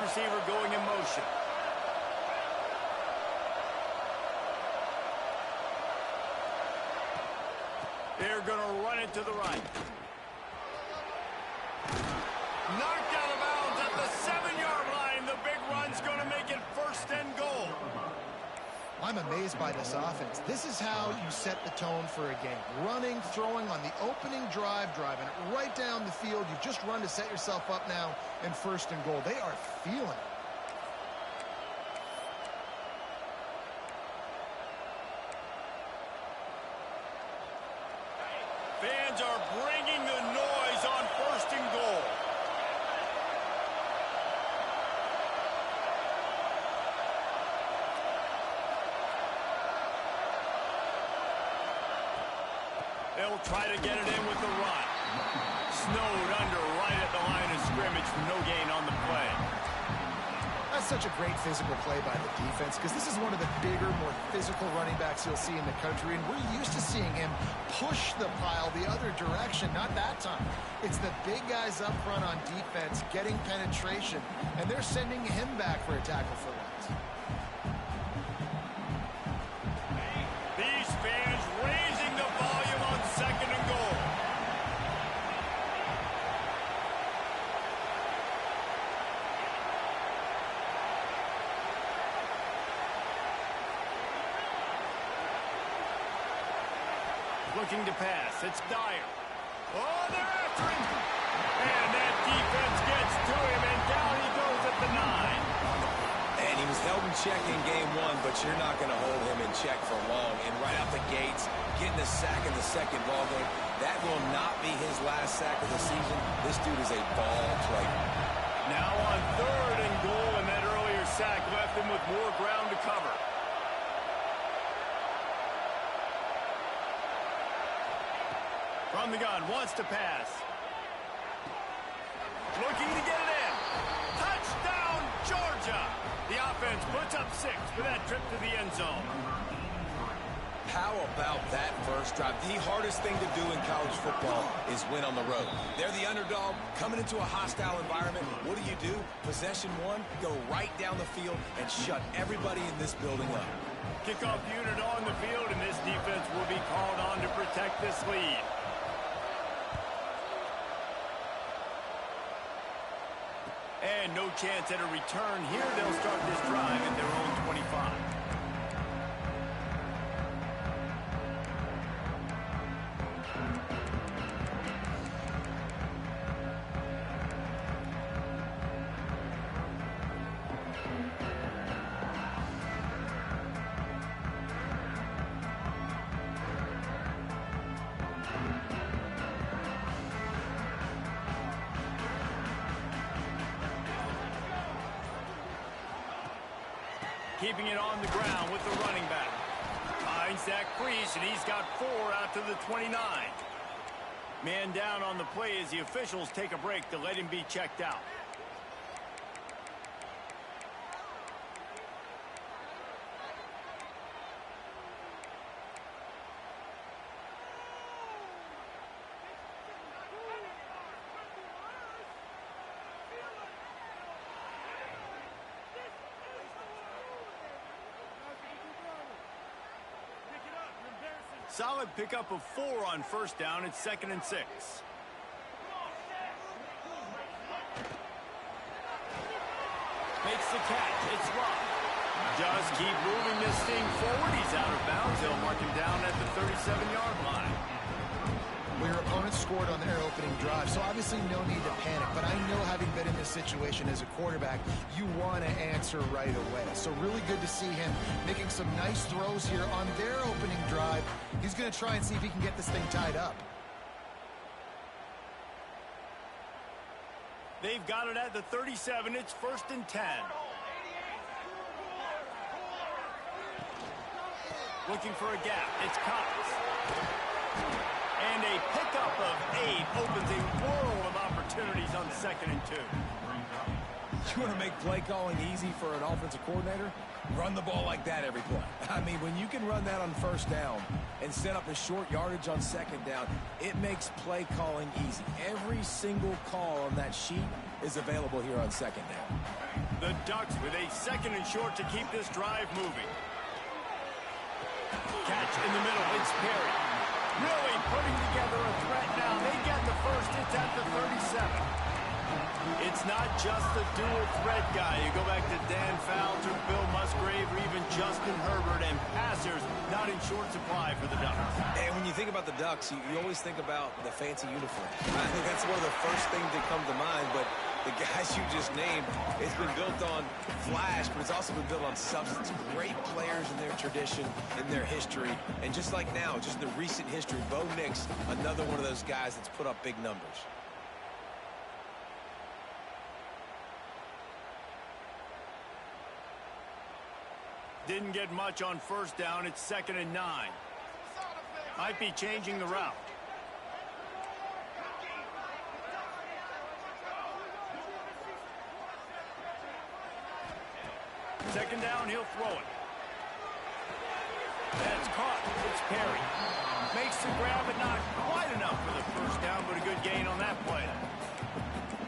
receiver going in motion. They're going to run it to the right. Knocked out of bounds at the 7-yard line. The big run's going to make it 1st and goal. I'm amazed by this offense. This is how you set the tone for a game. Running, throwing on the opening drive, driving it right down the field. You just run to set yourself up now in 1st and goal. They are feeling it. Fans are bringing the noise on 1st and goal. They'll try to get it in with the run. Snowed under right at the line of scrimmage for no gain on the play. That's such a great physical play by the defense because this is one of the bigger, more physical running backs you'll see in the country, and we're used to seeing him push the pile the other direction. Not that time. It's the big guys up front on defense getting penetration, and they're sending him back for a tackle for loss. These fans raising the volume on 2nd and goal. Looking to pass. It's Dyer. Oh, they're after him. And that defense gets to him, and down he goes at the 9. And he was held in check in game 1, but you're not going to hold him in check for long. And right out the gates, getting a sack in the 2nd ball game, that will not be his last sack of the season. This dude is a ball player. Now on 3rd and goal, and that earlier sack left him with more ground to cover. From the gun, wants to pass. Looking to get it in. Touchdown, Georgia! The offense puts up 6 for that trip to the end zone. How about that first drive? The hardest thing to do in college football is win on the road. They're the underdog, coming into a hostile environment. What do? Possession 1, go right down the field and shut everybody in this building up. Kickoff unit on the field, and this defense will be called on to protect this lead. And no chance at a return here. They'll start this drive at their own 25. Keeping it on the ground with the running back. Finds that crease, and he's got 4 out to the 29. Man down on the play as the officials take a break to let him be checked out. Solid pickup of 4 on 1st down. It's 2nd and 6. Makes the catch. It's Rock. Just keep moving this thing forward. He's out of bounds. They'll mark him down at the 37-yard line. Well, your opponent scored on their opening drive, so obviously no need to panic. But I know, having been in this situation as a quarterback, you want to answer right away. So really good to see him making some nice throws here on their opening drive. He's going to try and see if he can get this thing tied up. They've got it at the 37. It's 1st and 10. Looking for a gap. It's Cox. And a pickup of 8 opens a world of opportunities on 2nd and 2. You want to make play calling easy for an offensive coordinator? Run the ball like that every play. I mean, when you can run that on first down and set up a short yardage on second down, it makes play calling easy. Every single call on that sheet is available here on second down. The Ducks with a 2nd and short to keep this drive moving. Catch in the middle. It's Perry. Really putting together a threat now. They get the first. It's at the 37. It's not just the dual threat guy. You go back to Dan Falter, Bill Musgrave, or even Justin Herbert, and passers not in short supply for the Ducks. And when you think about the Ducks, you always think about the fancy uniform. I think that's one of the first things that come to mind, but the guys you just named, it's been built on flash, but it's also been built on substance. Great players in their tradition, in their history, and just like now, just the recent history, Bo Nix, another one of those guys that's put up big numbers. Didn't get much on first down. It's 2nd and 9. Might be changing the route. Second down, he'll throw it. That's caught. It's Perry. Makes the grab, but not quite enough for the first down, but a good gain on that play.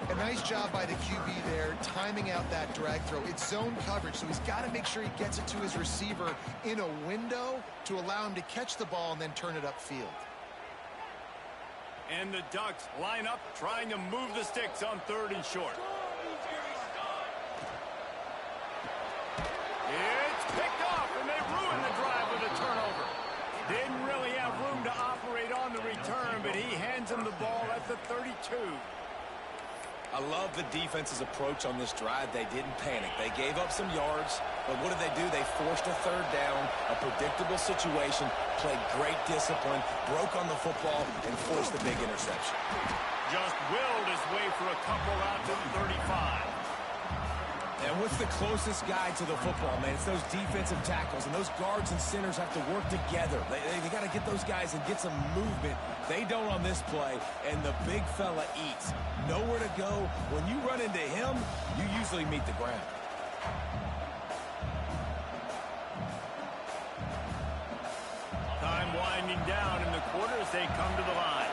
A nice job by the QB there, timing out that drag throw. It's zone coverage, so he's got to make sure he gets it to his receiver in a window to allow him to catch the ball and then turn it upfield. And the Ducks line up, trying to move the sticks on 3rd and short. It's picked off, and they ruin the drive with a turnover. Didn't really have room to operate on the return, but he hands him the ball at the 32. I love the defense's approach on this drive. They didn't panic. They gave up some yards, but what did they do? They forced a 3rd down, a predictable situation, played great discipline, broke on the football, and forced the big interception. Just willed his way for a couple out to the 35. And what's the closest guy to the football, man? It's those defensive tackles, and those guards and centers have to work together. They got to get those guys and get some movement. They don't on this play, and the big fella eats. Nowhere to go. When you run into him, you usually meet the ground. Time winding down in the quarter as they come to the line.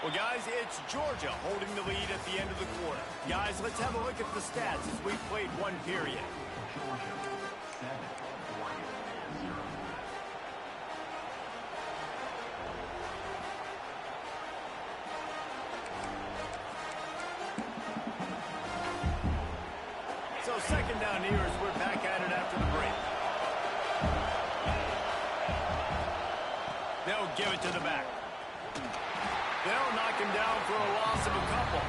Well, guys, it's Georgia holding the lead at the end of the quarter. Guys, let's have a look at the stats as we've played one period. So 2nd down here as we're back at it after the break. They'll give it to the back. They'll knock him down for a loss of a couple.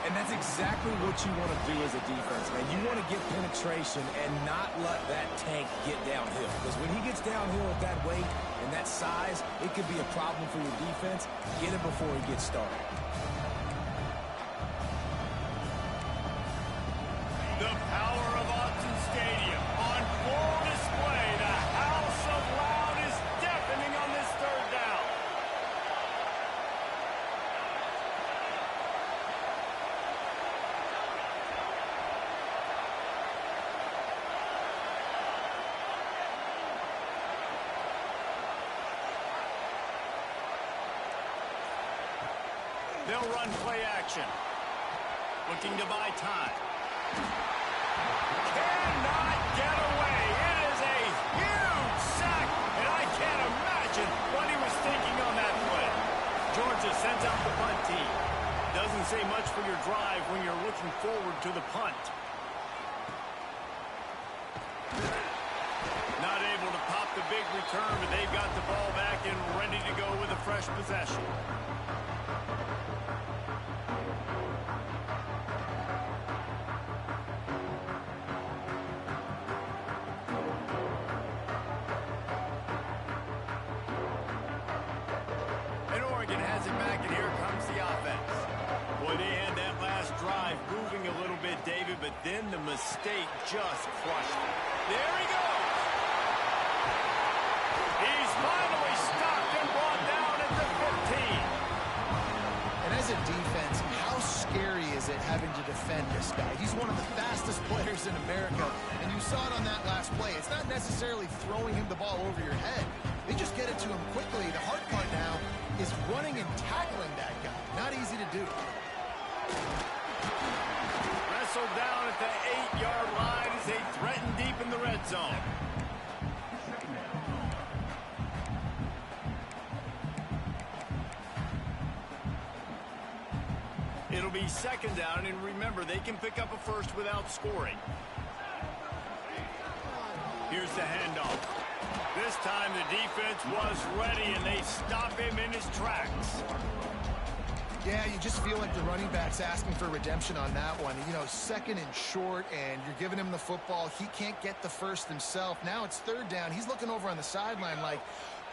And that's exactly what you want to do as a defense, man. You want to get penetration and not let that tank get downhill. Because when he gets downhill at that weight and that size, it could be a problem for your defense. Get it before he gets started. The power of Autzen Stadium on full display. The house of loud is deafening on this 3rd down. They'll run play action. Looking to buy time. Cannot get away. It is a huge sack, and I can't imagine what he was thinking on that play. Georgia sends out the punt team. Doesn't say much for your drive when you're looking forward to the punt. Not able to pop the big return, but they've got the ball back and ready to go with a fresh possession. Has it back, and here comes the offense. Boy, they had that last drive moving a little bit, David, but then the mistake just crushed it. There he goes. He's finally stopped and brought down at the 15. And as a defense, how scary is it having to defend this guy? He's one of the fastest players in America, and you saw it on that last play. It's not necessarily throwing him the ball over your head. They just get it to him quickly. The hard part now is running and tackling that guy. Not easy to do. Wrestled down at the 8-yard line as they threaten deep in the red zone. It'll be second down, and remember, they can pick up a first without scoring. Here's the handoff. This time the defense was ready, and they stop him in his tracks. Yeah, you just feel like the running back's asking for redemption on that one. You know, second and short, and you're giving him the football. He can't get the first himself. Now it's third down. He's looking over on the sideline like,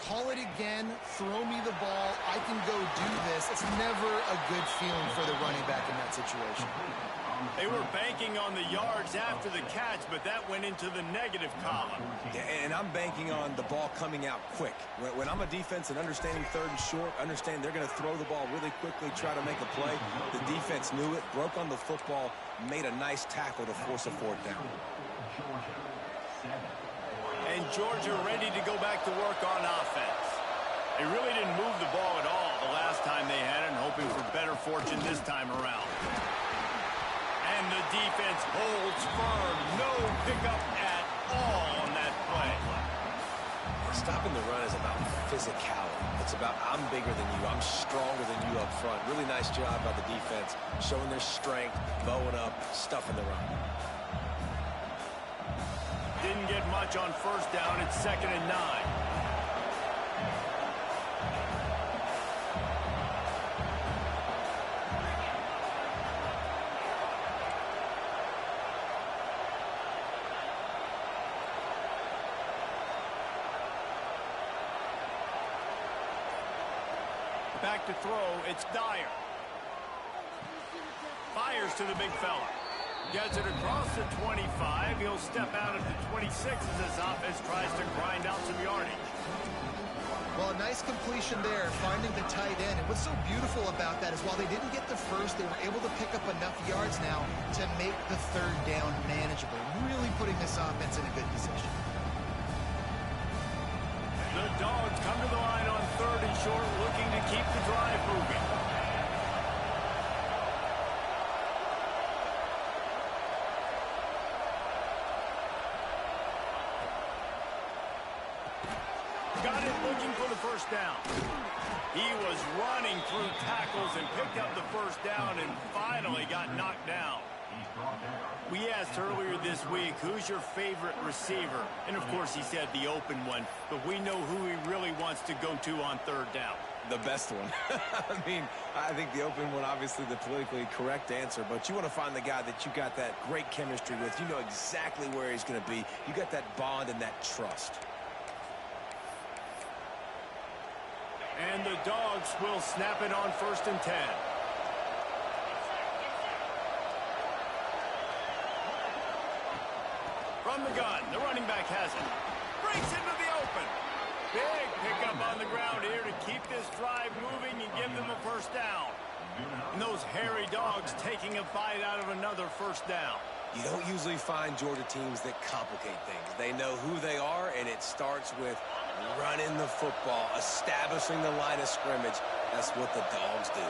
call it again, throw me the ball, I can go do this. It's never a good feeling for the running back in that situation. They were banking on the yards after the catch, but that went into the negative column. Yeah, and I'm banking on the ball coming out quick. When I'm a defense and understanding third and short, understand they're going to throw the ball really quickly, try to make a play. The defense knew it, broke on the football, made a nice tackle to force a fourth down. And Georgia ready to go back to work on offense. They really didn't move the ball at all the last time they had it, and hoping for better fortune this time around. And the defense holds firm. No pickup at all on that play. Stopping the run is about physicality. It's about I'm bigger than you. I'm stronger than you up front. Really nice job by the defense, showing their strength, bowing up, stuffing the run. Didn't get much on first down. It's 2nd and 9. Back to throw. It's Dyer. Fires to the big fella. Gets it across the 25. He'll step out at the 26 as this offense tries to grind out some yardage. Well, a nice completion there, finding the tight end. And what's so beautiful about that is while they didn't get the first, they were able to pick up enough yards now to make the third down manageable. Really putting this offense in a good position. The Dogs come to the line on 3rd and short, looking to keep the drive moving. Got it looking for the first down. He was running through tackles and picked up the first down and finally got knocked down. We asked earlier this week, who's your favorite receiver? And, of course, he said the open one. But we know who he really wants to go to on 3rd down. The best one. I mean, I think the open one, obviously the politically correct answer, but you want to find the guy that you got that great chemistry with. You know exactly where he's going to be. You got that bond and that trust. And the Dogs will snap it on 1st and 10. From the gun, the running back has it. Breaks into the open. Big pickup on the ground here to keep this drive moving and give them a first down. And those hairy Dogs taking a bite out of another first down. You don't usually find Georgia teams that complicate things. They know who they are, and it starts with running the football, establishing the line of scrimmage. That's what the Dogs do.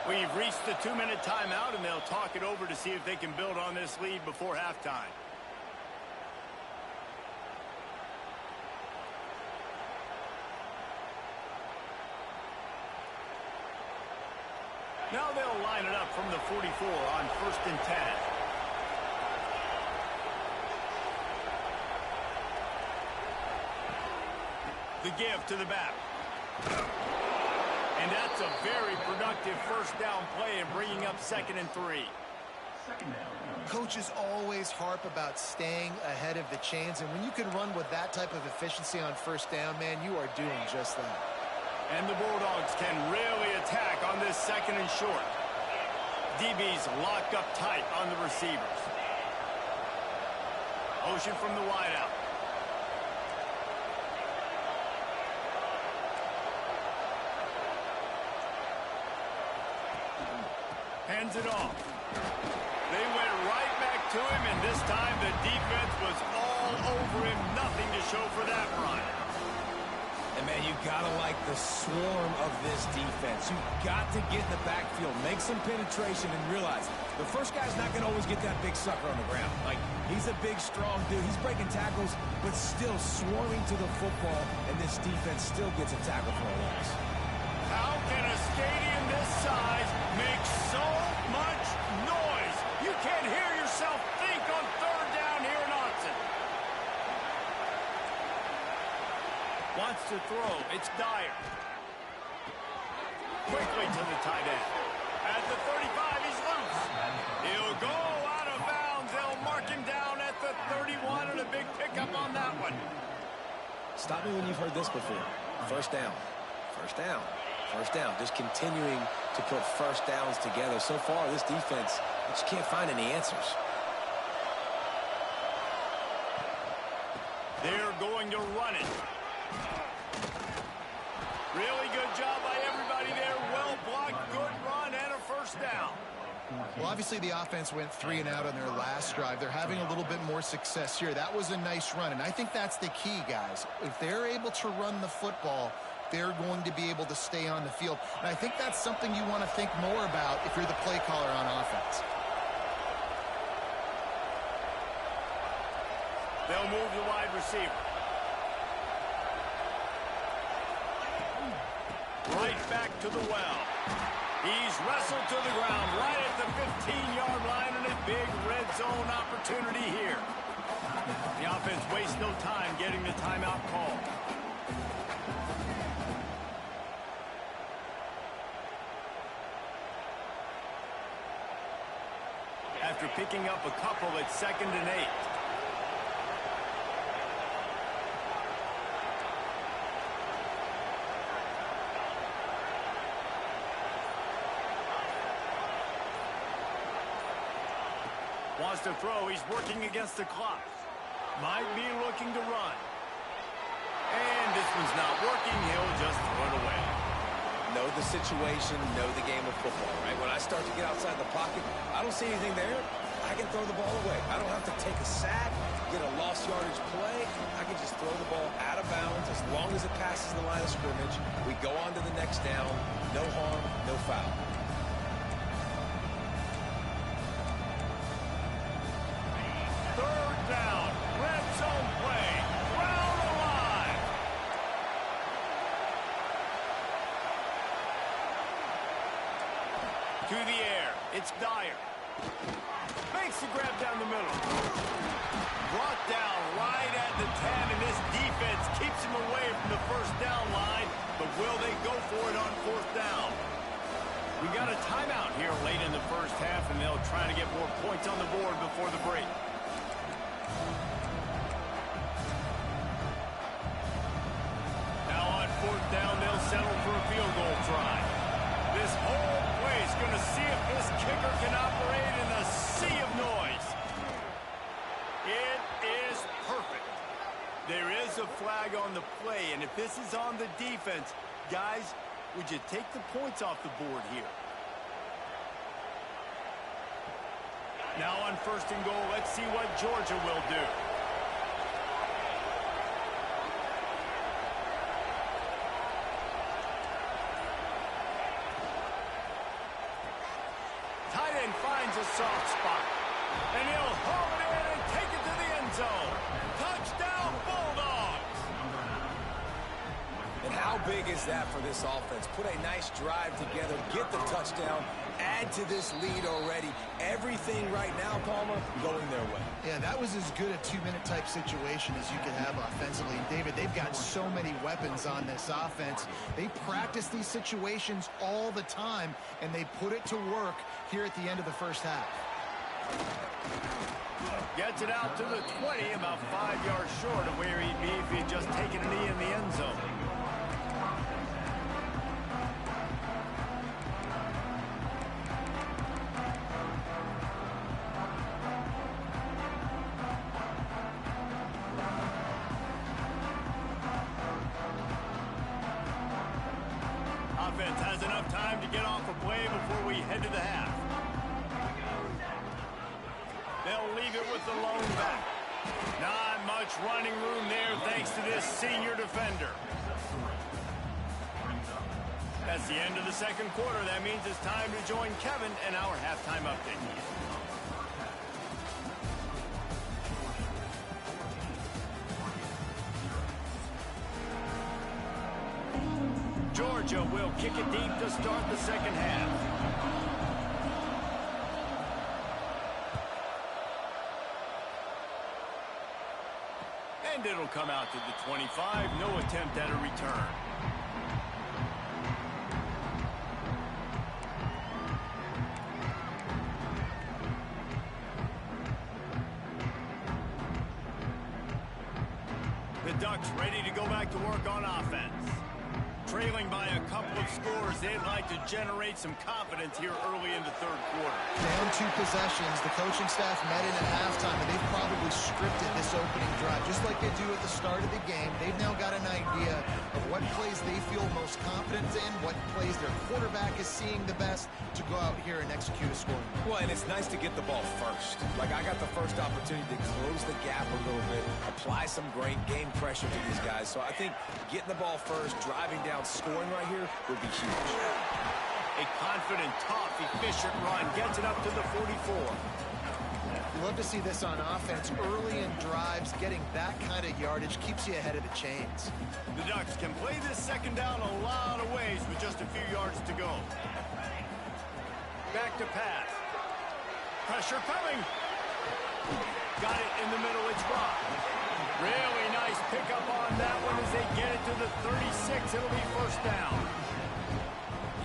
We've reached the 2-minute timeout, and they'll talk it over to see if they can build on this lead before halftime. Now they'll line it up from the 44 on 1st and 10. The give to the back. And that's a very productive first down play and bringing up 2nd and 3. Coaches always harp about staying ahead of the chains, and when you can run with that type of efficiency on first down, man, you are doing just that. And the Bulldogs can really attack on this 2nd and short. DB's locked up tight on the receivers. Motion from the wideout. Hands it off. They went right back to him, and this time the defense was all over him. Nothing to show for that run. And, man, you got to like the swarm of this defense. You got to get in the backfield, make some penetration, and realize the first guy's not going to always get that big sucker on the ground. Like, he's a big, strong dude. He's breaking tackles, but still swarming to the football, and this defense still gets a tackle for a loss. How can a stadium this size make so much noise? You can't hear yourself think on third down here in Austin. Wants to throw. It's Dyer. Quickly to the tight end. At the 35, he's loose. He'll go out of bounds. They'll mark him down at the 31, and a big pickup on that one. Stop me when you've heard this before. First down. First down. First down. Just continuing to put first downs together. So far, this defense just can't find any answers. They're going to run it. Really good job by everybody there. Well blocked, good run, and a first down. Well, obviously the offense went 3 and out on their last drive. They're having a little bit more success here. That was a nice run, and I think that's the key, guys. If they're able to run the football, they're going to be able to stay on the field. And I think that's something you want to think more about if you're the play caller on offense. They'll move the wide receiver. Right back to the well. He's wrestled to the ground right at the 15-yard line, and a big red zone opportunity here. The offense wastes no time getting the timeout call. After picking up a couple at 2nd and 8. Wants to throw. He's working against the clock. Might be looking to run. And this one's not working. He'll just throw it away. Know the situation, know the game of football, right? When I start to get outside the pocket, I don't see anything there. I can throw the ball away. I don't have to take a sack, get a lost yardage play. I can just throw the ball out of bounds as long as it passes the line of scrimmage. We go on to the next down. No harm, no foul. Third down. Red zone play. Round the line. To the air. It's Dyer. Makes the grab down the middle. Brought down right at the 10, and this defense keeps him away from the first down line. But will they go for it on 4th down? We got a timeout here late in the first half, and they'll try to get more points on the board before the break. Now on 4th down, they'll settle for a field goal try. This whole play is going to see if this kicker can operate in a sea of noise. It is perfect. There is a flag on the play, and if this is on the defense, guys, would you take the points off the board here? Now on 1st and goal, let's see what Georgia will do. Tight end finds a soft spot, and he'll haul it in and take it to the end zone. Touchdown, Bulldogs! And how big is that for this offense? Put a nice drive together, get the touchdown, add to this lead already. Everything right now, Palmer, going their way. Yeah, that was as good a 2-minute type situation as you could have offensively. And David, they've got so many weapons on this offense. They practice these situations all the time, and they put it to work here at the end of the first half. Gets it out to the 20, about 5 yards short of where he'd be if he'd just taken a knee in the end zone. head to the half. They'll leave it with the lone back. Not much running room there thanks to this senior defender. That's the end of the second quarter. That means it's time to join Kevin and our halftime update. Georgia will kick it deep to start the second half. And it'll come out to the 25. No attempt at a return. The Ducks ready to go back to work on offense. Trailing by a couple of scores, they'd like to generate some confidence here early in the third quarter. Down 2 possessions, the coaching staff met in at halftime, and they've probably scripted this opening drive. Just like they do at the start of the game, they've now got an idea of what plays they feel most confident in, what plays their quarterback is seeing the best to go out here and execute a scoring. Well, and it's nice to get the ball first. Like, I got the first opportunity to close the gap a little bit, apply some great game pressure to these guys. So I think getting the ball first, driving down, scoring right here would be huge. A confident, tough, efficient run gets it up to the 44. You love to see this on offense. Early in drives, getting that kind of yardage keeps you ahead of the chains. The Ducks can play this second down a lot of ways with just a few yards to go. Back to pass. Pressure coming. Got it in the middle. It's Rock. Really nice pickup on that one as they get it to the 36. It'll be first down.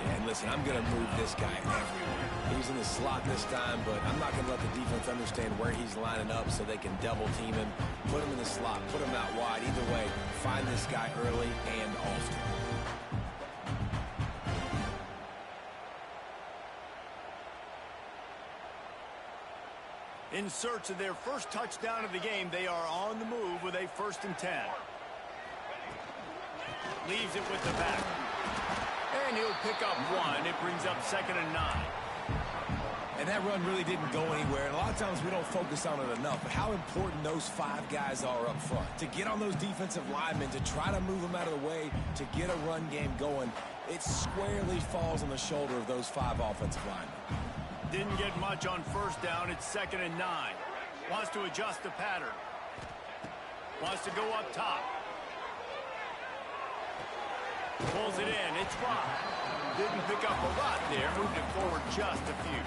Yeah, and listen, I'm going to move this guy everywhere. He's in the slot this time, but I'm not going to let the defense understand where he's lining up so they can double team him, put him in the slot, put him out wide. Either way, find this guy early and often. In search of their first touchdown of the game, they are on the move with a 1st and 10. Leaves it with the back. And he'll pick up 1. It brings up 2nd and 9. And that run really didn't go anywhere. And a lot of times we don't focus on it enough. But how important those 5 guys are up front. To get on those defensive linemen, to try to move them out of the way, to get a run game going, it squarely falls on the shoulder of those 5 offensive linemen. Didn't get much on first down. It's 2nd and 9. Wants to adjust the pattern. Wants to go up top. Pulls it in. It's Rock. Didn't pick up a lot there. Moved it forward just a few.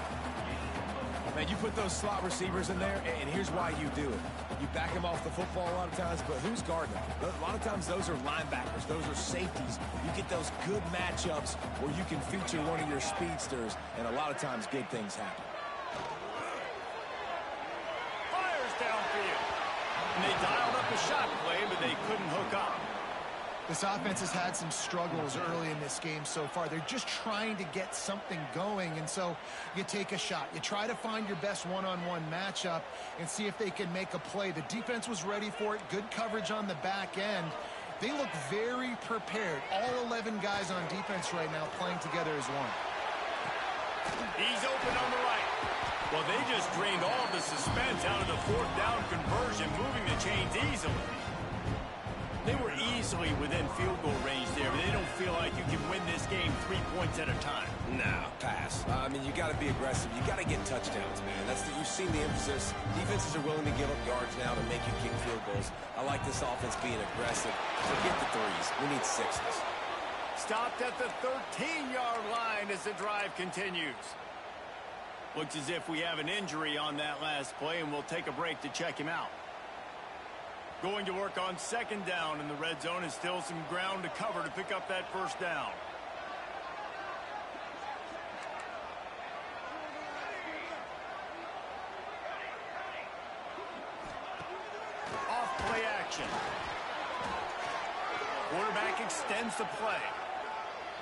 Man, you put those slot receivers in there, and here's why you do it. You back them off the football a lot of times, but who's guarding them? A lot of times those are linebackers. Those are safeties. You get those good matchups where you can feature one of your speedsters, and a lot of times good things happen. Fires downfield. And they dialed up a shot play, but they couldn't hook up. This offense has had some struggles early in this game so far. They're just trying to get something going, and so you take a shot. You try to find your best one-on-one matchup and see if they can make a play. The defense was ready for it. Good coverage on the back end. They look very prepared. All 11 guys on defense right now playing together as one. He's open on the right. Well, they just drained all the suspense out of the 4th down conversion, moving the chains easily. They were easily within field goal range there, but they don't feel like you can win this game 3 points at a time. No, pass. I mean, you got to be aggressive. You got to get touchdowns, man. You've seen the emphasis. Defenses are willing to give up yards now to make you kick field goals. I like this offense being aggressive. Forget the 3s. We need 6s. Stopped at the 13-yard line as the drive continues. Looks as if we have an injury on that last play, and we'll take a break to check him out. Going to work on 2nd down in the red zone, and still some ground to cover to pick up that 1st down. Off play action. Quarterback extends the play.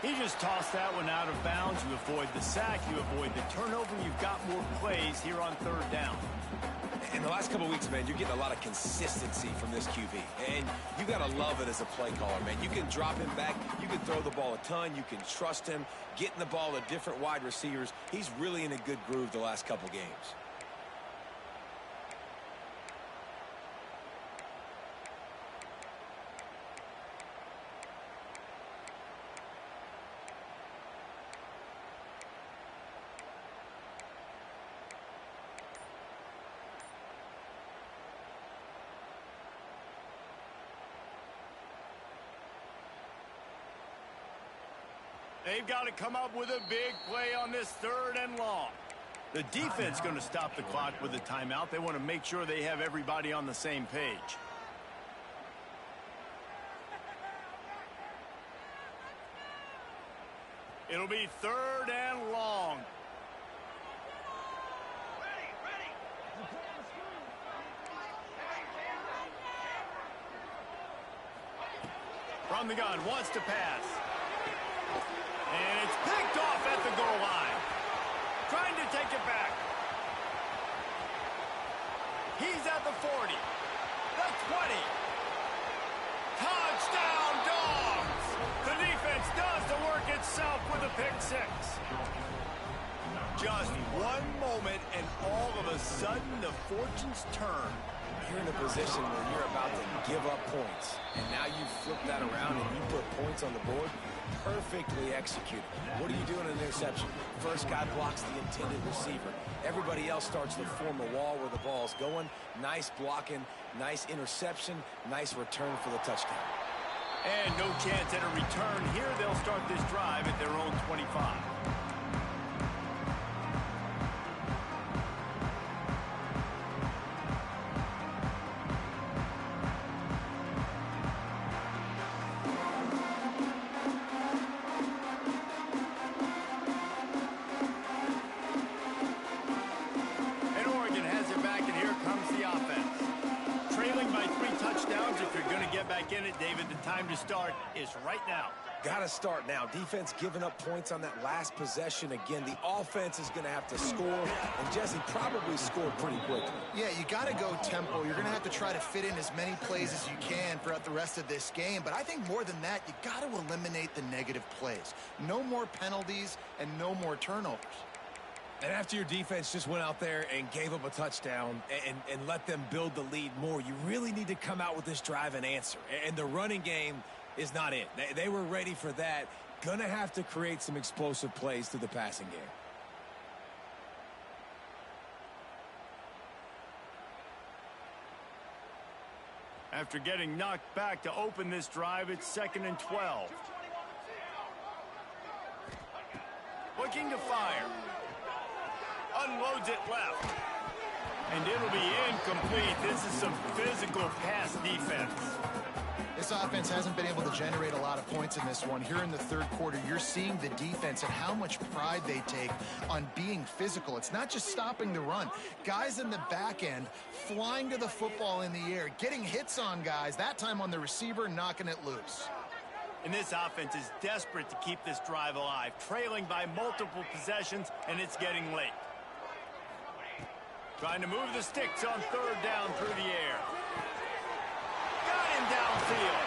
He just tossed that one out of bounds. You avoid the sack, you avoid the turnover. You've got more plays here on third down. In the last couple of weeks, man, you're getting a lot of consistency from this QB. And you got to love it as a play caller, man. You can drop him back. You can throw the ball a ton. You can trust him, getting the ball to different wide receivers. He's really in a good groove the last couple games. They've got to come up with a big play on this third and long. The defense going to stop the clock with a timeout. They want to make sure they have everybody on the same page. It'll be third and long. From the gun, wants to pass. And it's picked off at the goal line. Trying to take it back. He's at the 40. The 20. Touchdown, Dogs! The defense does the work itself with a pick six. Just one moment, and all of a sudden, the fortunes turn. You're in a position where you're about to give up points. And now you flip that around and you put points on the board. Perfectly executed. What do you do in an interception? First guy blocks the intended receiver. Everybody else starts to form a wall where the ball's going. Nice blocking, nice interception, nice return for the touchdown. And no chance at a return here. They'll start this drive at their own 25. In it, David, the time to start is right now. Gotta start now. Defense giving up points on that last possession. Again, the offense is going to have to score, and Jesse probably scored pretty quickly. Yeah, you got to go tempo. You're going to have to try to fit in as many plays as you can throughout the rest of this game, but I think more than that, you got to eliminate the negative plays. No more penalties and no more turnovers. And after your defense just went out there and gave up a touchdown and let them build the lead more, you really need to come out with this drive and answer. And the running game is not it. They were ready for that. Gonna have to create some explosive plays through the passing game. After getting knocked back to open this drive, it's 2nd and 12. Looking to fire. Unloads it left. And it'll be incomplete. This is some physical pass defense. This offense hasn't been able to generate a lot of points in this one. Here in the third quarter, you're seeing the defense and how much pride they take on being physical. It's not just stopping the run. Guys in the back end flying to the football in the air, getting hits on guys, that time on the receiver, knocking it loose. And this offense is desperate to keep this drive alive, trailing by multiple possessions, and it's getting late. Trying to move the sticks on third down through the air. Got him downfield.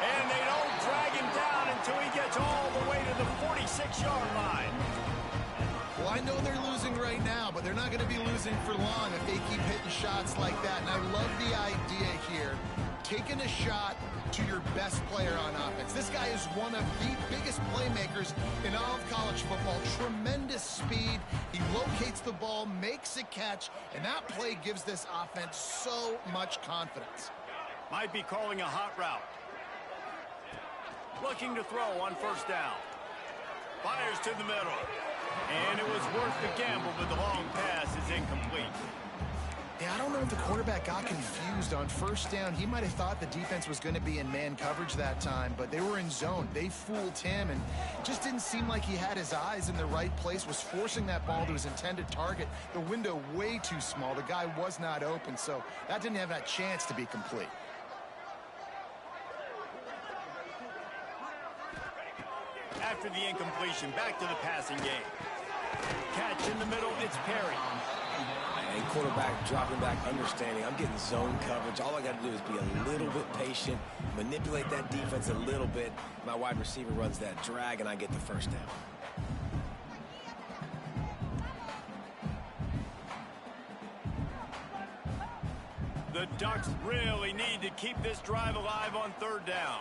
And they don't drag him down until he gets all the way to the 46-yard line. Well, I know they're losing right now, but they're not going to be losing for long if they keep hitting shots like that. And I love the idea here, taking a shot to your best player on offense. This guy is one of the biggest playmakers in all of college football. Tremendous speed. He locates the ball, makes a catch, and that play gives this offense so much confidence. Might be calling a hot route. Looking to throw on first down. Fires to the middle. And it was worth the gamble, but the long pass is incomplete. Yeah, I don't know if the quarterback got confused on first down. He might have thought the defense was going to be in man coverage that time, but they were in zone. They fooled him, and just didn't seem like he had his eyes in the right place, was forcing that ball to his intended target. The window way too small. The guy was not open, so that didn't have that chance to be complete. after the incompletion. Back to the passing game. Catch in the middle, it's Perry. And quarterback dropping back, understanding I'm getting zone coverage. All I got to do is be a little bit patient, manipulate that defense a little bit. My wide receiver runs that drag, and I get the first down. The Ducks really need to keep this drive alive on third down.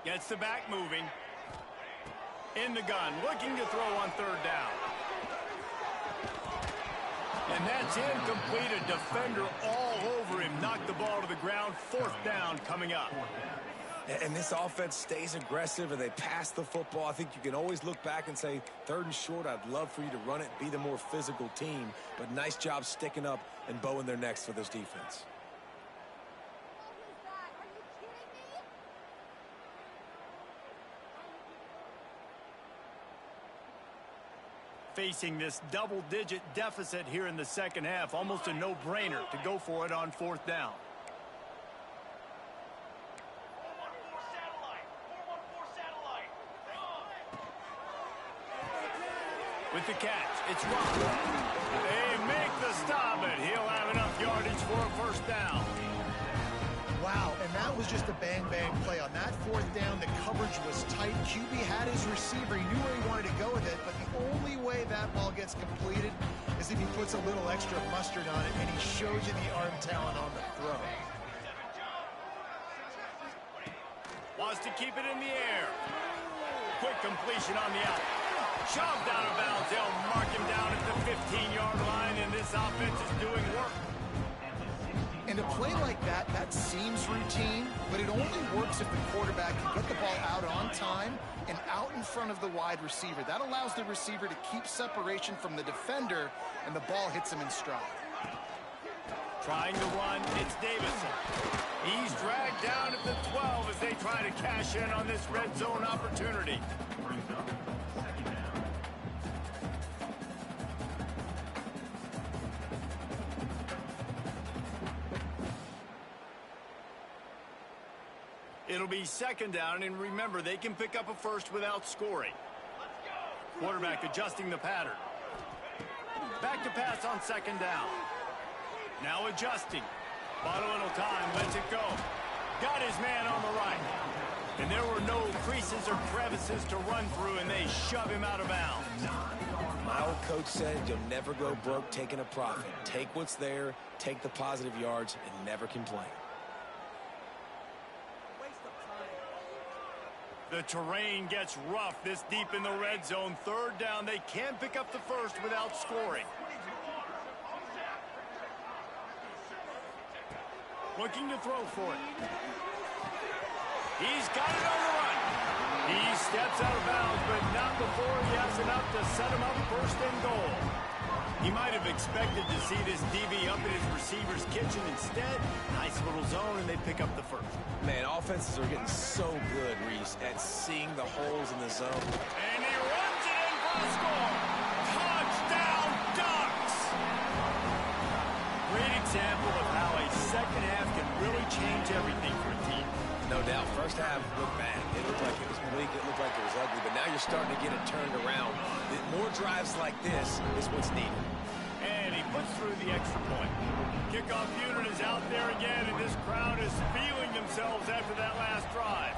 Gets the back moving. In the gun, looking to throw on third down. And that's incomplete. A defender all over him. Knocked the ball to the ground. Fourth down coming up. And this offense stays aggressive and they pass the football. I think you can always look back and say, third and short, I'd love for you to run it, be the more physical team. But nice job sticking up and bowing their necks for this defense. Facing this double-digit deficit here in the second half, almost a no-brainer to go for it on fourth down. With the catch, it's Rock. They make the stop, and he'll have enough yardage for a first down. Wow, and that was just a bang-bang play. On that fourth down, the coverage was tight. QB had his receiver. He knew where he wanted to go with it, but the only way that ball gets completed is if he puts a little extra mustard on it, and he shows you the arm talent on the throw. Wants to keep it in the air. Quick completion on the out. Shoved out of bounds. They'll mark him down at the 15-yard line, and this offense is doing work. And a play like that, that seems routine, but it only works if the quarterback can get the ball out on time and out in front of the wide receiver. That allows the receiver to keep separation from the defender, and the ball hits him in stride. Trying to run, it's Davison. He's dragged down at the 12 as they try to cash in on this red zone opportunity. It'll be second down, and remember, they can pick up a first without scoring. Quarterback adjusting the pattern. Back to pass on second down. Now adjusting. Bought a little time, lets it go. Got his man on the right. And there were no creases or crevices to run through, and they shove him out of bounds. My old coach said you'll never go broke taking a profit. Take what's there, take the positive yards, and never complain. The terrain gets rough this deep in the red zone. Third down, they can't pick up the first without scoring. Looking to throw for it. He's got it on the run. He steps out of bounds, but not before he has enough to set him up first and goal. He might have expected to see this DB up in his receiver's kitchen. Instead, nice little zone, and they pick up the first. Man, offenses are getting so good, Reese, at seeing the holes in the zone. And he runs it in for a score. Touchdown, Ducks! Great example of how a second half can really change everything for a team. No doubt. First half looked bad. It looked like it was bleak. It looked like it was ugly. But now you're starting to get it turned around. More drives like this is what's needed. And he puts through the extra point. Kickoff unit is out there again, and this crowd is feeling themselves after that last drive.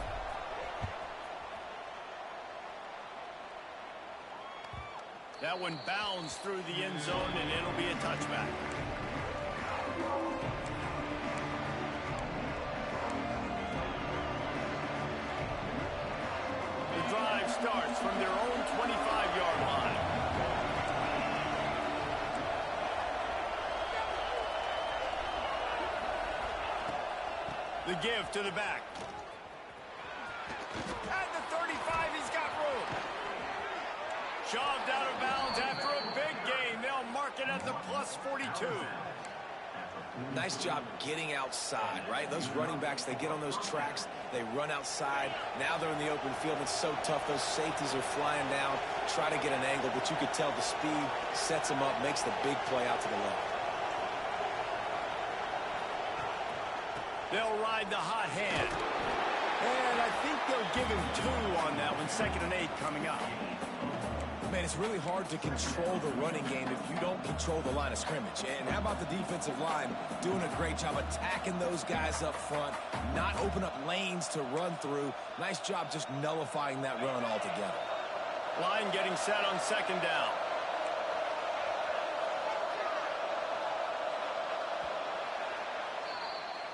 That one bounds through the end zone, and it'll be a touchback. The drive starts from their own 25-yard line. The give to the back. At the 35, he's got room. Shoved out of bounds after a big gain. They'll mark it at the plus 42. Nice job getting outside, right? Those running backs, they get on those tracks, they run outside. Now they're in the open field. It's so tough. Those safeties are flying down, try to get an angle, but you could tell the speed sets them up, makes the big play out to the left. They'll ride the hot hand. And I think they'll give him 2 on that one. 2nd and 8 coming up. Man, it's really hard to control the running game if you don't control the line of scrimmage. And how about the defensive line doing a great job attacking those guys up front, not open up lanes to run through. Nice job just nullifying that run altogether. Line getting set on 2nd down.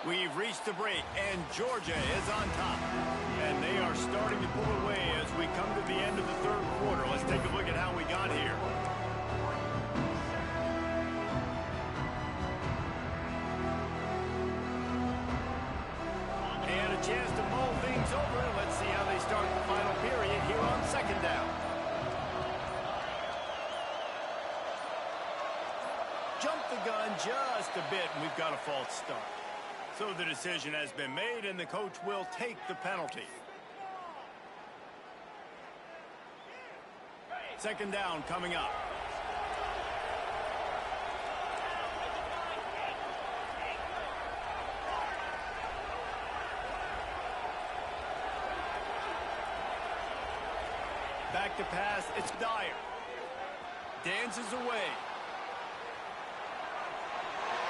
We've reached the break, and Georgia is on top. And they are starting to pull away as we come to the end of the 3rd quarter. Let's take a look at how we got here. And a chance to mull things over. Let's see how they start the final period here on 2nd down. Jump the gun just a bit, and we've got a false start. So the decision has been made, and the coach will take the penalty. 2nd down coming up. Back to pass, it's Dyer. Dances away.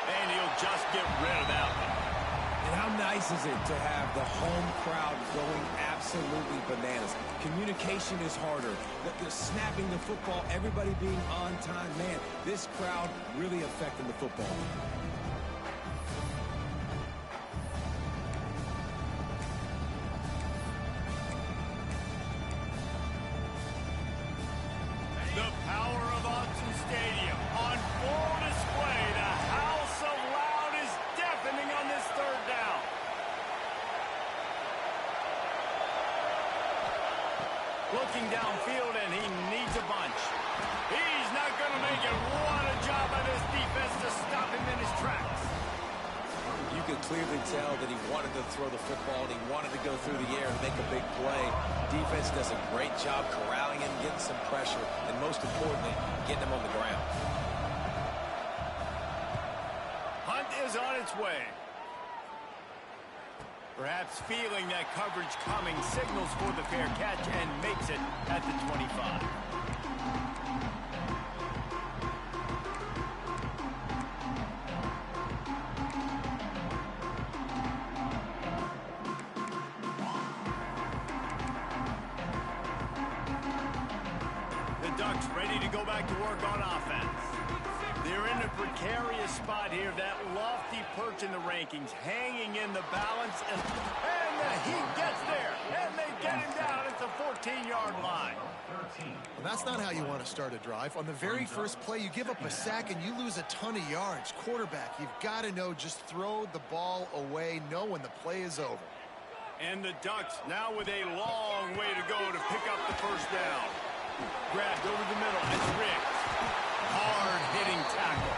And he'll just get rid of that one. And how nice is it to have the home crowd going absolutely bananas? Communication is harder. The snapping the football, everybody being on time. Man, this crowd really affecting the football. The power of Autzen Stadium on full display. The house of loud is deafening on this 3rd down. Looking downfield, and he needs a bunch. He's not going to make it. What a job by this defense to stop him in his tracks. You could clearly tell that he wanted to throw the football and he wanted to go through the air and make a big play. Defense does a great job corralling him, getting some pressure, and most importantly, getting him on the ground. Hunt is on its way. Perhaps feeling that coverage coming, signals for the fair catch and makes it at the 25. The Ducks ready to go back to work on offense. They're in a precarious spot here. That lofty perch in the rankings, hanging in the balance, and the Heat gets there, and they get him down at the 14-yard line. Well, that's not how you want to start a drive. On the very first play, you give up a sack and you lose a ton of yards. Quarterback, you've got to know, just throw the ball away, know when the play is over. And the Ducks now with a long way to go to pick up the 1st down. Grabbed over the middle, it's Riggs. Hard-hitting tackle.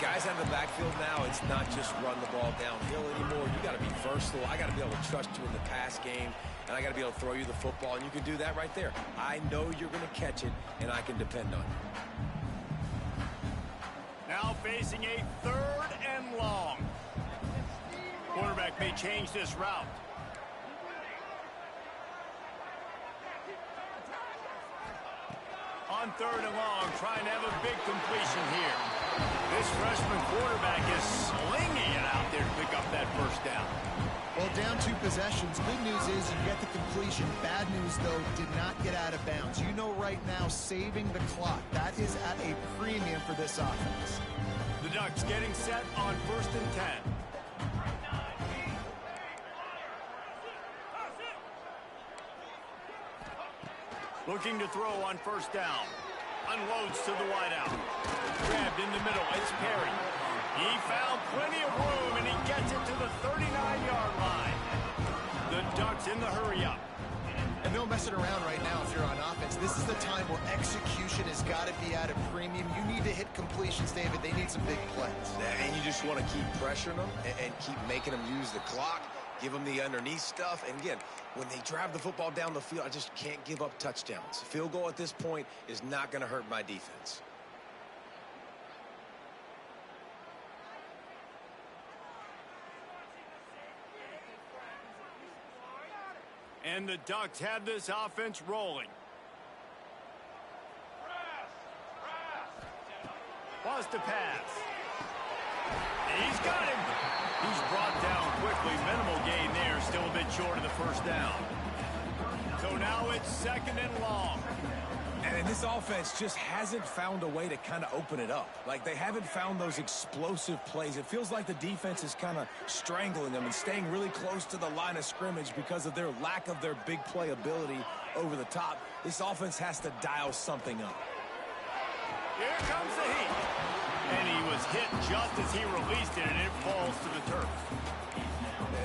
Guys out of the backfield now, it's not just run the ball downhill anymore. You got to be versatile. I got to be able to trust you in the pass game, and I got to be able to throw you the football, and you can do that right there. I know you're going to catch it, and I can depend on you. Now facing a 3rd and long. Quarterback may change this route. On 3rd and long, trying to have a big completion here. This freshman quarterback is slinging it out there to pick up that 1st down. Well, down 2 possessions. Good news is you get the completion. Bad news, though, did not get out of bounds. You know right now, saving the clock. That is at a premium for this offense. The Ducks getting set on 1st and 10. Looking to throw on 1st down. Unloads to the wideout. Grabbed in the middle. It's Perry. He found plenty of room, and he gets it to the 39-yard line. The Ducks in the hurry-up. And no messing around right now if you're on offense. This is the time where execution has got to be at a premium. You need to hit completions, David. They need some big plays. And you just want to keep pressuring them and keep making them use the clock. Give them the underneath stuff. And again, when they drive the football down the field, I just can't give up touchdowns. Field goal at this point is not going to hurt my defense. And the Ducks have this offense rolling. Wants to pass. He's got him. He's brought down quickly. Minimal gain there. Still a bit short of the first down. So now it's 2nd and long. And this offense just hasn't found a way to kind of open it up. Like, they haven't found those explosive plays. It feels like the defense is kind of strangling them and staying really close to the line of scrimmage because of their lack of their big play ability over the top. This offense has to dial something up. Here comes the heat. And he was hit just as he released it, and it falls to the turf.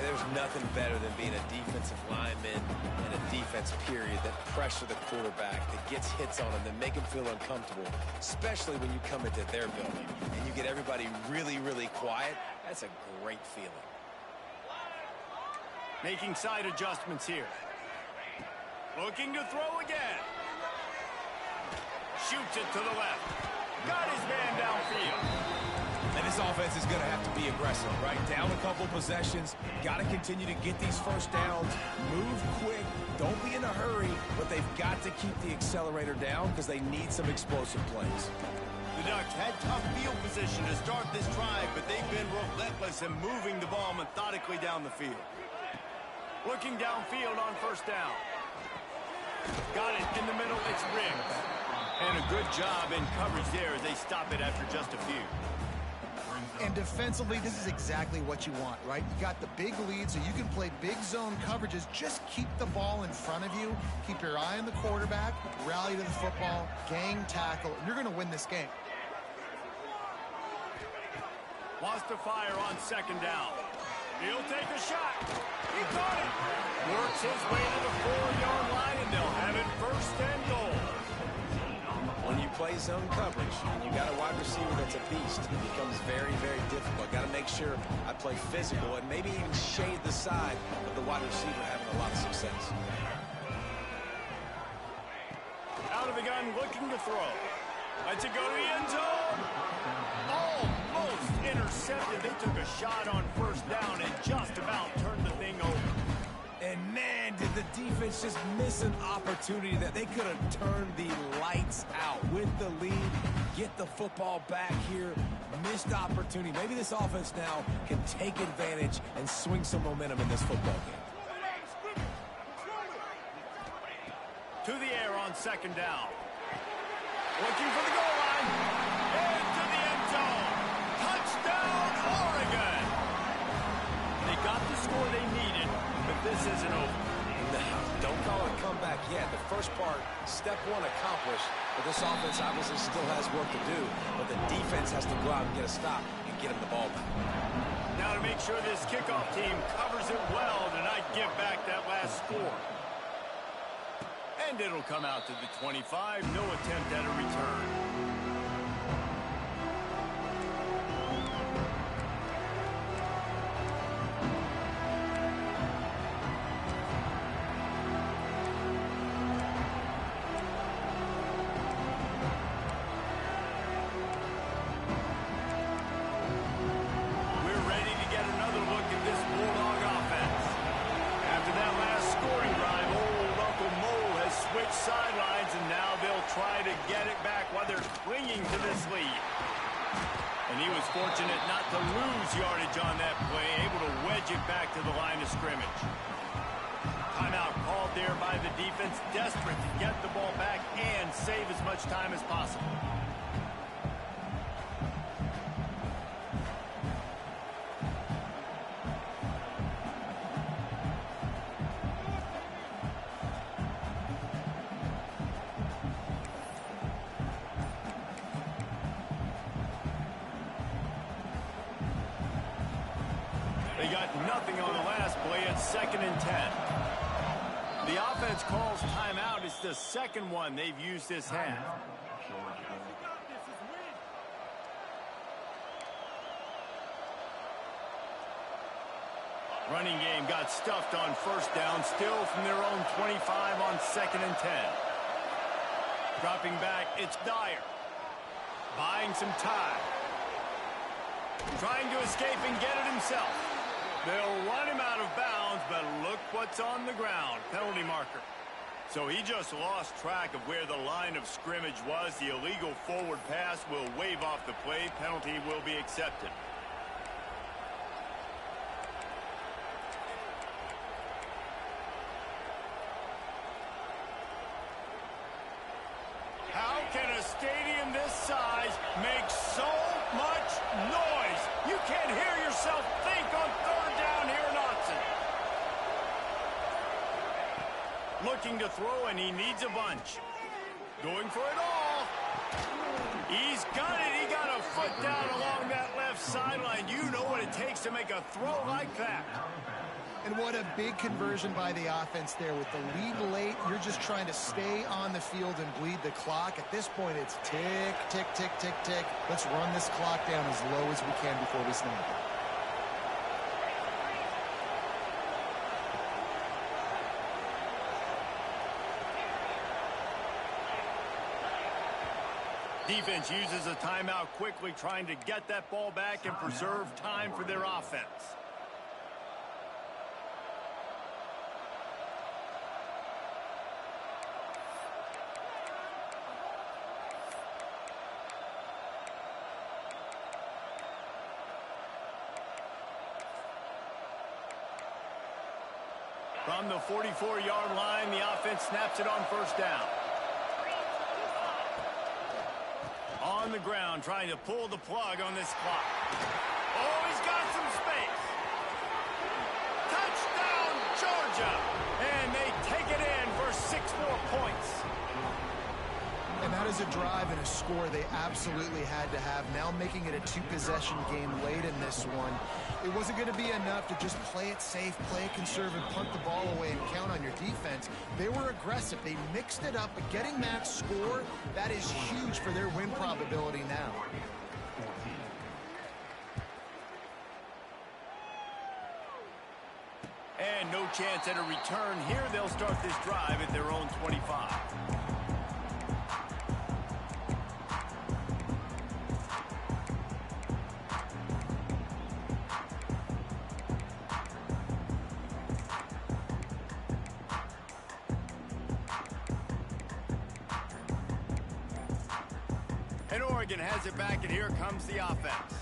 There's nothing better than being a defensive lineman and a defense period that pressure the quarterback, that gets hits on him, that make him feel uncomfortable, especially when you come into their building and you get everybody really, really quiet. That's a great feeling. Making side adjustments here. Looking to throw again. Shoots it to the left. Got his man downfield. And this offense is going to have to be aggressive, right? Down a couple possessions. Got to continue to get these first downs. Move quick. Don't be in a hurry. But they've got to keep the accelerator down because they need some explosive plays. The Ducks had tough field position to start this drive, but they've been relentless in moving the ball methodically down the field. Looking downfield on first down. Got it in the middle. It's Riggs. And a good job in coverage there as they stop it after just a few. And defensively, this is exactly what you want, right? You got the big lead, so you can play big zone coverages. Just keep the ball in front of you. Keep your eye on the quarterback. Rally to the football. Gang tackle. And you're going to win this game. Wants to fire on 2nd down. He'll take a shot. He caught it. Works his way to the 4-yard line, and they'll have it 1st and goal. When you play zone coverage, you got a wide receiver that's a beast. It becomes very, very difficult. Got to make sure I play physical and maybe even shade the side of the wide receiver having a lot of success. Out of the gun, looking to throw. Lets it go to the end zone. Almost intercepted. They took a shot on 1st down and just about turned the thing over. And man, did the defense just miss an opportunity that they could have turned the lights out with the lead, get the football back here, missed opportunity. Maybe this offense now can take advantage and swing some momentum in this football game. To the air on 2nd down. Looking for the goal line. Into the end zone. Touchdown, Oregon. They got the score they needed, but this isn't over. No, don't call it a comeback yet. The first part, step 1 accomplished, but this offense obviously still has work to do, but the defense has to go out and get a stop and get him the ball back. Now to make sure this kickoff team covers it well to not give back that last score. And it'll come out to the 25. No attempt at a return. We're ready to get another look at this Bulldog offense. After that last scoring drive, old Uncle Mo has switched sidelines, and now they'll try to get it back while they're clinging to this lead. And he was fortunate not to lose yardage on that play, able to wedge it back to the line of scrimmage. Timeout called there by the defense, desperate to get the ball back and save as much time as possible. They got nothing on the last play. It's 2nd and 10. The offense calls timeout. It's the 2nd one they've used this half. Running game got stuffed on 1st down, still from their own 25 on 2nd and 10. Dropping back, it's Dyer. Buying some time. Trying to escape and get it himself. They'll run him out of bounds, but look what what's on the ground. Penalty marker. So he just lost track of where the line of scrimmage was. The illegal forward pass will wave off the play. Penalty will be accepted. How can a stadium this size make so much noise? You can't hear yourself think on third down here in Autzen. Looking to throw, and he needs a bunch. Going for it all. He's got it. He got a foot down along that left sideline. You know what it takes to make a throw like that. And what a big conversion by the offense there. With the lead late, you're just trying to stay on the field and bleed the clock. At this point, it's tick, tick, tick, tick, tick. Let's run this clock down as low as we can before we snap it. Defense uses a timeout quickly, trying to get that ball back and preserve time for their offense. From the 44-yard line, the offense snaps it on first down. On the ground, trying to pull the plug on this clock. Oh, he's got some space. Touchdown, Georgia. And they take it in for 6 more points. And that is a drive and a score they absolutely had to have. Now making it a 2-possession game late in this one. It wasn't going to be enough to just play it safe, play it conservative, punt the ball away, and count on your defense. They were aggressive. They mixed it up, but getting that score, that is huge for their win probability now. And no chance at a return here. They'll start this drive at their own 25. And Oregon has it back, and here comes the offense.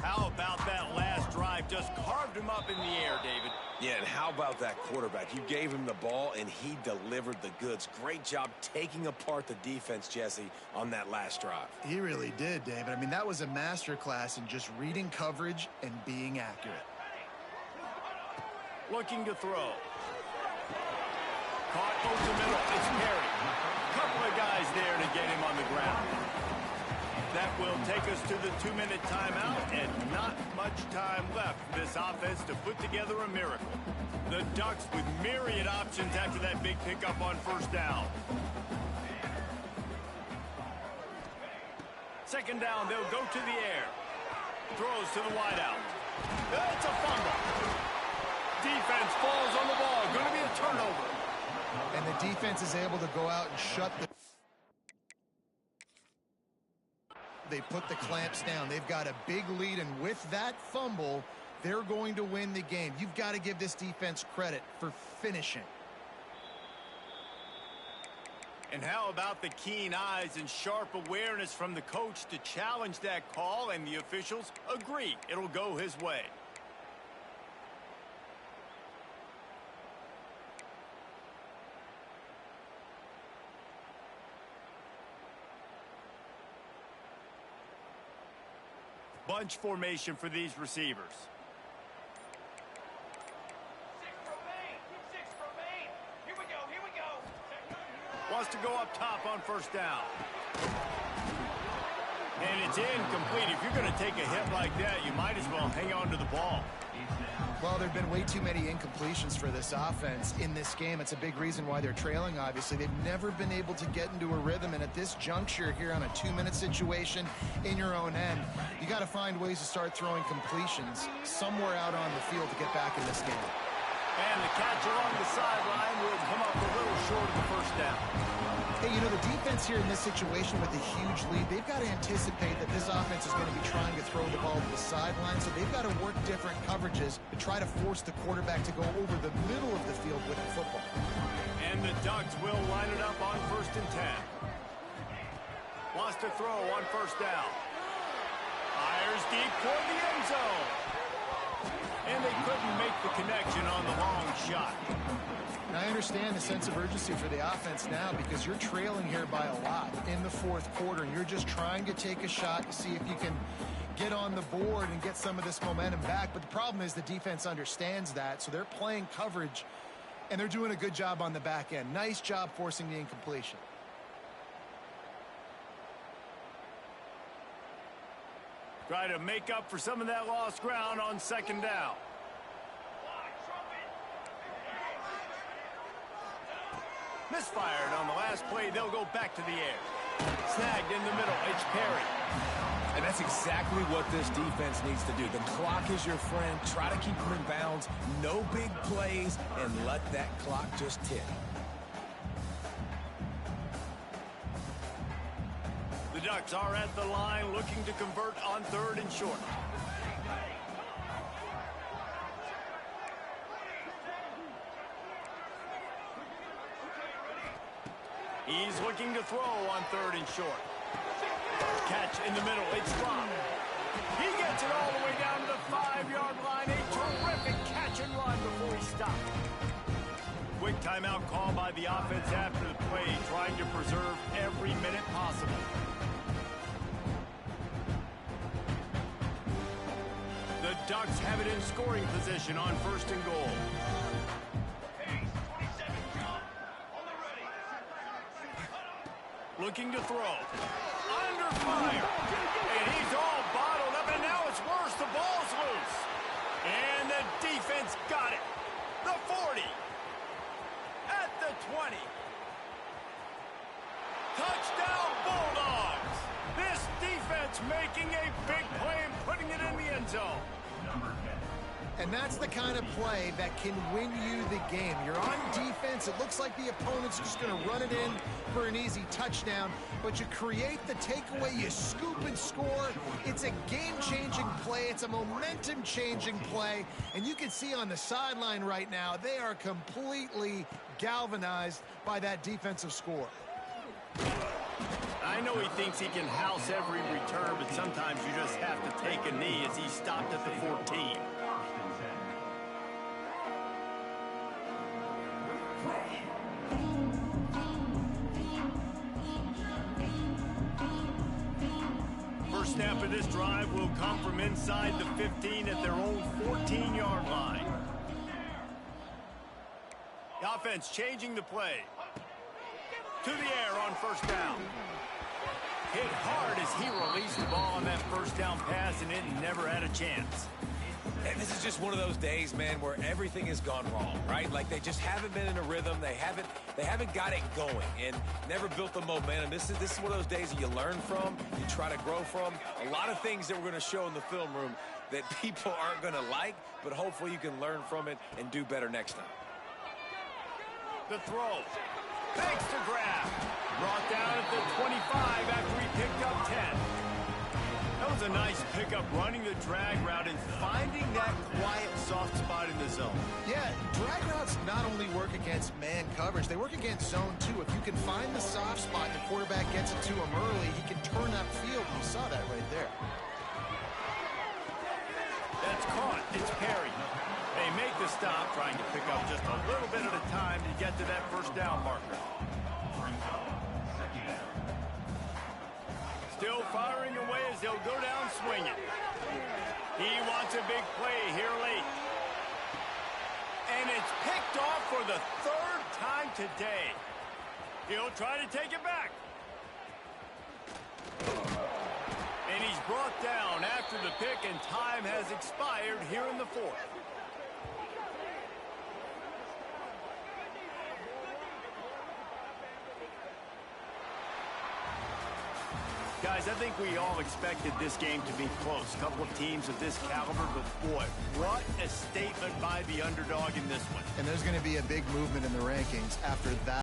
How about that last drive? Just carved him up in the air, David. Yeah, and how about that quarterback? You gave him the ball, and he delivered the goods. Great job taking apart the defense, Jesse, on that last drive. He really did, David. I mean, that was a masterclass in just reading coverage and being accurate. Looking to throw. Caught over the middle. It's Perry. Couple of guys there to get him on the ground. That will take us to the 2-minute timeout, and not much time left for this offense to put together a miracle. The Ducks with myriad options after that big pickup on first down. Second down, they'll go to the air. Throws to the wideout. It's a fumble. Defense falls on the ball. Going to be a turnover. And the defense is able to go out and shut the... They put the clamps down. They've got a big lead, and with that fumble, they're going to win the game. You've got to give this defense credit for finishing. And how about the keen eyes and sharp awareness from the coach to challenge that call, and the officials agree it'll go his way. Bunch formation for these receivers. Wants to go up top on first down. And it's incomplete. If you're going to take a hit like that, you might as well hang on to the ball. Well, there have been way too many incompletions for this offense in this game. It's a big reason why they're trailing, obviously. They've never been able to get into a rhythm, and at this juncture here on a 2-minute situation in your own end, you got to find ways to start throwing completions somewhere out on the field to get back in this game. And the catch along the sideline will come up a little short of the first down. Hey, you know, the defense here in this situation with a huge lead, they've got to anticipate that this offense is going to be trying to throw the ball to the sideline, so they've got to work different coverages to try to force the quarterback to go over the middle of the field Ducks will line it up on 1st and 10. Wants to throw on 1st down. Fires deep toward the end zone. And they couldn't make the connection on the long shot. And I understand the sense of urgency for the offense now because you're trailing here by a lot in the 4th quarter, and you're just trying to take a shot to see if you can get on the board and get some of this momentum back. But the problem is the defense understands that, so they're playing coverage, and they're doing a good job on the back end. Nice job forcing the incompletion. Try to make up for some of that lost ground on 2nd down. Misfired on the last play. They'll go back to the air. Snagged in the middle. It's Perry. And that's exactly what this defense needs to do. The clock is your friend. Try to keep them in bounds. No big plays, and let that clock just tick. The Ducks are at the line looking to convert on 3rd and short. He's looking to throw on 3rd and short. Catch in the middle. It's dropped. He gets it all the way down to the 5-yard line. A terrific catch and run before he stopped. Quick timeout call by the offense after the play, trying to preserve every minute possible. The Ducks have it in scoring position on 1st and goal. Looking to throw. Under fire. And he's all bottled up, and now it's worse. The ball's loose. And the defense got it. The 40. At the 20. Touchdown Bulldogs. This defense making a big play and putting it in the end zone. And that's the kind of play that can win you the game. You're on defense. It looks like the opponent's just going to run it in for an easy touchdown, but you create the takeaway, you scoop and score. It's a game-changing play. It's a momentum-changing play, and you can see on the sideline right now, they are completely galvanized by that defensive score. I know he thinks he can house every return, but sometimes you just have to take a knee as he stopped at the 14. First snap of this drive will come from inside the 15 at their own 14-yard line. The offense changing the play. To the air on 1st down. Hit hard as he released the ball on that 1st down pass, and it never had a chance. And this is just one of those days, man, where everything has gone wrong, right? Like they just haven't been in a rhythm. They haven't got it going and never built the momentum. This is one of those days that you learn from, you try to grow from. A lot of things that we're going to show in the film room that people aren't going to like, but hopefully you can learn from it and do better next time. The throw. Thanks to grab. Brought down at the 25 after he picked up 10. That was a nice pickup, running the drag route and finding that quiet, soft spot in the zone. Yeah, drag routes not only work against man coverage, they work against zone too. If you can find the soft spot and the quarterback gets it to him early, he can turn that field. You saw that right there. That's caught. It's Perry. They make the stop, trying to pick up just a little bit at a time to get to that 1st down marker. Still firing away as they'll go down swinging. He wants a big play here late. And it's picked off for the 3rd time today. He'll try to take it back. And he's brought down after the pick, and time has expired here in the 4th. Guys, I think we all expected this game to be close. A couple of teams of this caliber, but boy, what a statement by the underdog in this one. And there's going to be a big movement in the rankings after that.